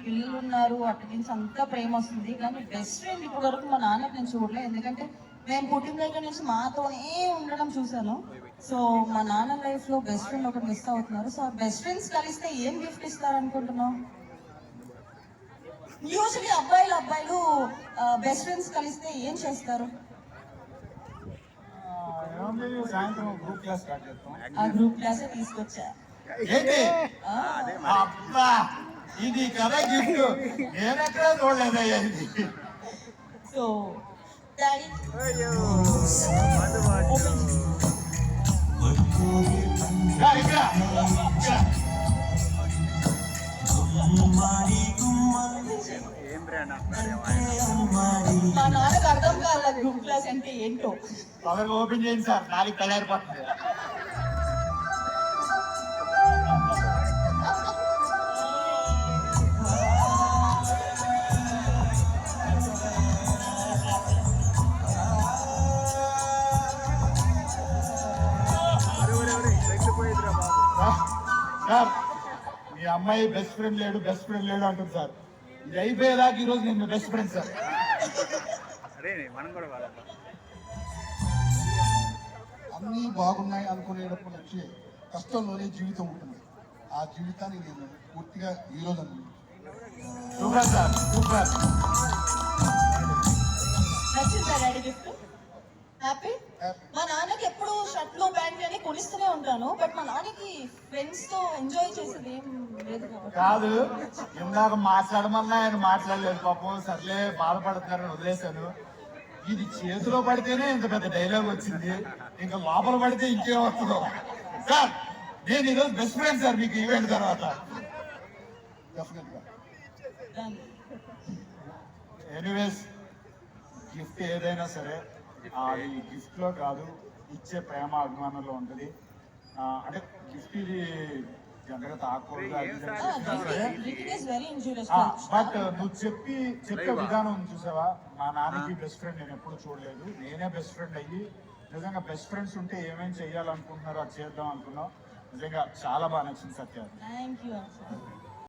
పిల్లలు ఉన్నారు, అటు నుంచి అంతా ప్రేమ వస్తుంది. కానీ బెస్ట్ ఫ్రెండ్ ఇప్పటి వరకు మా నాన్నకి నేను చూడలేదు. ఎందుకంటే నేను పుట్టిన దగ్గర నుంచి మాతోనే ఉండడం చూశాను. సో మా నాన్న లైఫ్ లో బెస్ట్ ఫ్రెండ్ ఒకటి మిస్ అవుతున్నారు. సో ఆ బెస్ట్ ఫ్రెండ్స్ కలిస్తే ఏం గిఫ్ట్ ఇస్తారు అనుకుంటున్నాం? యూజువల్లీ అబ్బాయిలు బెస్ట్ ఫ్రెండ్స్ కలిస్తే ఏం చేస్తారు? సాయంత్రం గ్రూప్ క్లాస్ స్టార్ట్ చేస్తాం. ఆ గ్రూప్ క్లాస్ తీసుకొచ్చా. ఇది కదా గిఫ్ట్, నేనెక్కడ చూడలేదయ్యా ఇది. సో డాడీ మా నాన్నకు అర్థం కాల గ్రూప్ క్లాస్ అంటే ఏంటో. తొందరగా ఓపెన్ చేయండి సార్, నాలుగు తయారైపోతుంది. సార్ మీ అమ్మాయి బెస్ట్ ఫ్రెండ్ లేడు అంటుంది సార్. ఇది అయిపోయేదాకా ఈ రోజు నేను బెస్ట్ ఫ్రెండ్ సార్. అన్నీ బాగున్నాయి అనుకునేటప్పుడు నుంచి కష్టంలోనే జీవితం ఉంటుంది. ఆ జీవితాన్ని నేను పూర్తిగా ఈ రోజు సూపర్ సార్, సూపర్. నచ్చిందా డాడీ గిఫ్ట్? హ్యాపీ? మా నాన్నకి ఎప్పుడు షర్ట్లు ప్యాంట్లు అని కొనిస్తూనే ఉంటాను. బట్ మా నాన్నకి ఫ్రెండ్స్ తో ఎంజాయ్ చేసేది ఏం లేదు కాదు. ఇందాక మాట్లాడమన్నా ఆయన మాట్లాడలేదు పాపం. సర్లే బాధపడుతున్నారని వదిలేశాను. ఇది చేతిలో పడితేనే ఇంత పెద్ద డైలాగ్ వచ్చింది, ఇంకా లోపల పడితే ఇంకేం వస్తుందో. సార్ నేను ఈరోజు బెస్ట్ ఫ్రెండ్ సార్ మీకు ఈవెంట్ తర్వాత. ఎనీవేస్ గిఫ్ట్ ఏదైనా సరే అది గిఫ్ట్ లో కాదు, ఇచ్చే ప్రేమ అభిమానంలో ఉంటుంది. అంటే గిఫ్ట్ ఇది జనరల్గా తాకూడదు, బట్ నువ్వు చెప్పే విధానం చూసావా? మా నాన్నకి బెస్ట్ ఫ్రెండ్ నేను ఎప్పుడు చూడలేదు, నేనే బెస్ట్ ఫ్రెండ్ అయ్యి నిజంగా బెస్ట్ ఫ్రెండ్స్ ఉంటే ఏమేమి చెయ్యాలనుకుంటున్నారో అది చేద్దాం అనుకున్నావు. నిజంగా చాలా బాగా నచ్చింది సత్య. Thank you.